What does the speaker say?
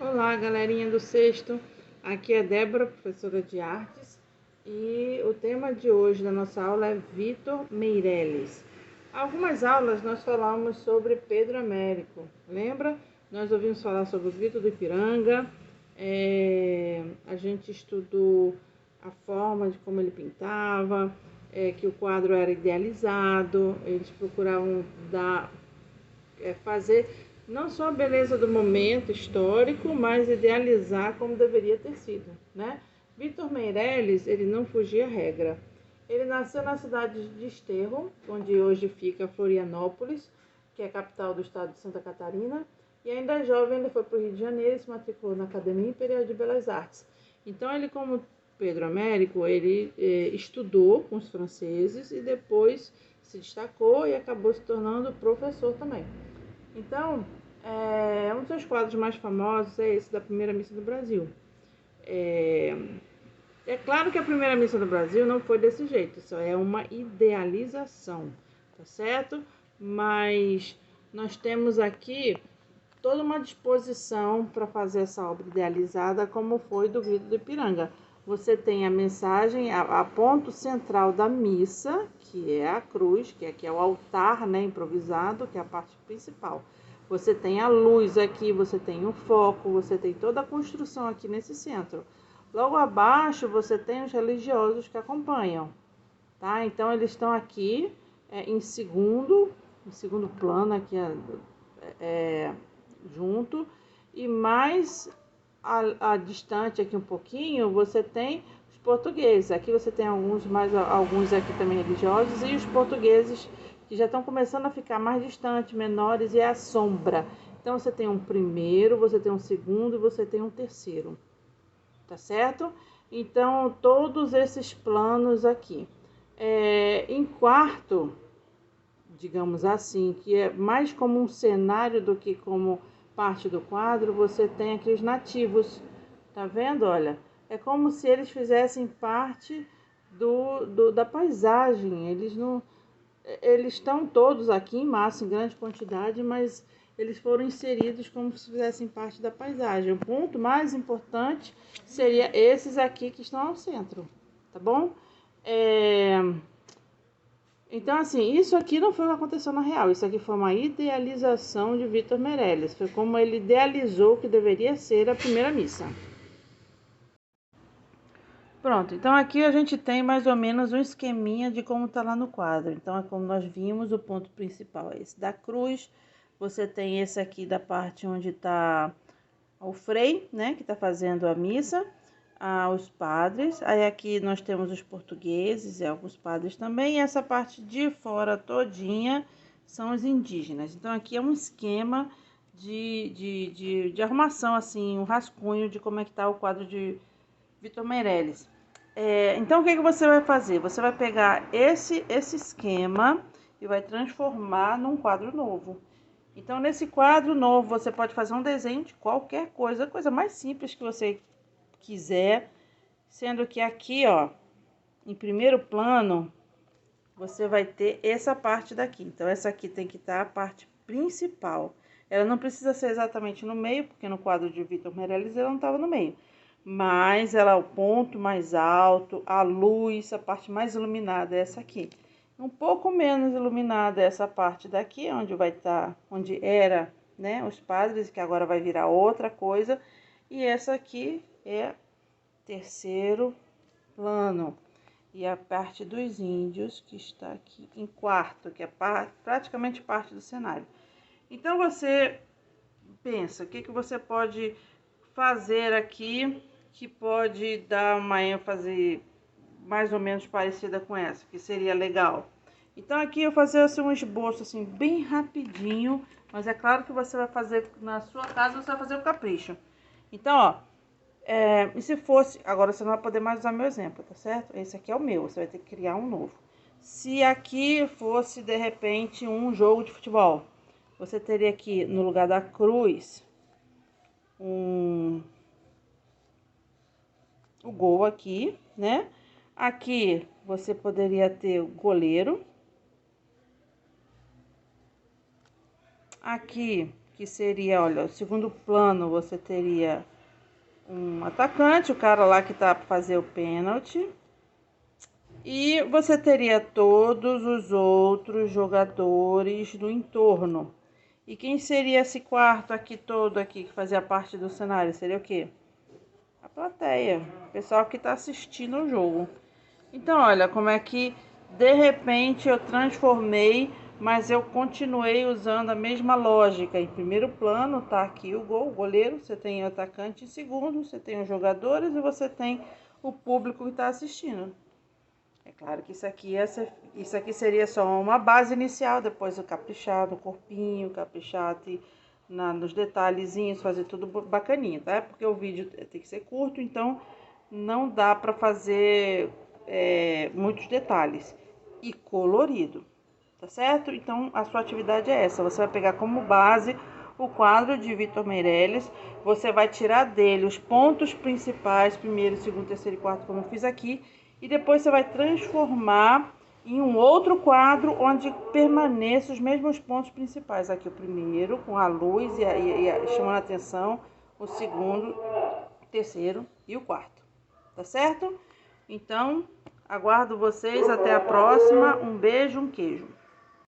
Olá, galerinha do sexto. Aqui é Débora, professora de artes, e o tema de hoje da nossa aula é Vitor Meirelles. Algumas aulas nós falamos sobre Pedro Américo, lembra? Nós ouvimos falar sobre o Vitor do Ipiranga, a gente estudou a forma de como ele pintava, que o quadro era idealizado, eles procuravam fazer não só a beleza do momento histórico, mas idealizar como deveria ter sido, né? Vitor Meirelles, ele não fugia à regra. Ele nasceu na cidade de Desterro, onde hoje fica Florianópolis, que é a capital do estado de Santa Catarina, e ainda jovem ele foi para o Rio de Janeiro e se matriculou na Academia Imperial de Belas Artes. Então ele, como Pedro Américo, ele estudou com os franceses e depois se destacou e acabou se tornando professor também. Então, um dos seus quadros mais famosos é esse da Primeira Missa do Brasil. É claro que a Primeira Missa do Brasil não foi desse jeito, isso é uma idealização, tá certo? Mas nós temos aqui toda uma disposição para fazer essa obra idealizada, como foi do Grito do Ipiranga. Você tem a mensagem, a ponto central da missa, que é a cruz, que aqui é o altar, né, improvisado, que é a parte principal. Você tem a luz aqui, você tem o foco, você tem toda a construção aqui nesse centro. Logo abaixo você tem os religiosos que acompanham, tá? Então eles estão aqui em segundo plano aqui junto, e mais a distante aqui um pouquinho você tem os portugueses. Aqui você tem alguns aqui também religiosos, e os portugueses que já estão começando a ficar mais distantes, menores, e é a sombra. Então você tem um primeiro, você tem um segundo e você tem um terceiro, tá certo? Então todos esses planos aqui. Em quarto, digamos assim, que é mais como um cenário do que como parte do quadro, você tem aqui os nativos, tá vendo? Olha, é como se eles fizessem parte da paisagem. Eles estão todos aqui em massa, em grande quantidade, mas eles foram inseridos como se fizessem parte da paisagem. O ponto mais importante seria esses aqui que estão ao centro, tá bom? Então, assim, isso aqui não foi o que aconteceu na real. Isso aqui foi uma idealização de Vitor Meirelles. Foi como ele idealizou que deveria ser a primeira missa. Pronto, então aqui a gente tem mais ou menos um esqueminha de como tá lá no quadro. Então, é como nós vimos, o ponto principal é esse da cruz. Você tem esse aqui da parte onde tá o frei, né, que tá fazendo a missa. Os padres, aí aqui nós temos os portugueses e alguns padres também, e essa parte de fora todinha são os indígenas. Então aqui é um esquema de arrumação, assim, um rascunho de como é que tá o quadro de Vitor Meirelles. Então o que você vai fazer? Você vai pegar esse esquema e vai transformar num quadro novo. Então nesse quadro novo você pode fazer um desenho de qualquer coisa, a coisa mais simples que você quiser, sendo que aqui, ó, em primeiro plano, você vai ter essa parte daqui. Então, essa aqui tem que estar a parte principal. Ela não precisa ser exatamente no meio, porque no quadro de Vitor Meirelles ela não estava no meio. Mas ela é o ponto mais alto, a luz, a parte mais iluminada é essa aqui. Um pouco menos iluminada é essa parte daqui, onde vai estar, onde era, né, os padres, que agora vai virar outra coisa. E essa aqui é terceiro plano, e a parte dos índios, que está aqui em quarto, que é praticamente parte do cenário. Então você pensa, o que você pode fazer aqui que pode dar uma ênfase mais ou menos parecida com essa, que seria legal. Então aqui eu vou fazer assim, um esboço assim bem rapidinho, mas é claro que você vai fazer na sua casa, você vai fazer o capricho. Então, ó, e se fosse, agora você não vai poder mais usar meu exemplo, tá certo? Esse aqui é o meu, você vai ter que criar um novo. Se aqui fosse, de repente, um jogo de futebol, você teria aqui, no lugar da cruz, o gol aqui, né? Aqui você poderia ter o goleiro. Aqui que seria, olha, o segundo plano você teria um atacante, o cara lá que tá para fazer o pênalti. E você teria todos os outros jogadores do entorno. E quem seria esse quarto aqui todo aqui que fazia parte do cenário? Seria o quê? A plateia, o pessoal que está assistindo o jogo. Então, olha como é que de repente eu transformei, mas eu continuei usando a mesma lógica. Em primeiro plano tá aqui o gol, o goleiro, você tem o atacante. Em segundo, você tem os jogadores e você tem o público que está assistindo. É claro que isso aqui seria só uma base inicial, depois eu caprichar no corpinho, caprichar nos detalhezinhos, fazer tudo bacaninha, tá? Porque o vídeo tem que ser curto, então não dá para fazer muitos detalhes. E colorido, tá certo? Então a sua atividade é essa, você vai pegar como base o quadro de Vitor Meirelles, você vai tirar dele os pontos principais, primeiro, segundo, terceiro e quarto, como eu fiz aqui, e depois você vai transformar em um outro quadro onde permaneçam os mesmos pontos principais. Aqui o primeiro, com a luz chamando a atenção, o segundo, o terceiro e o quarto. Tá certo? Então, aguardo vocês. Até a próxima. Um beijo, um queijo.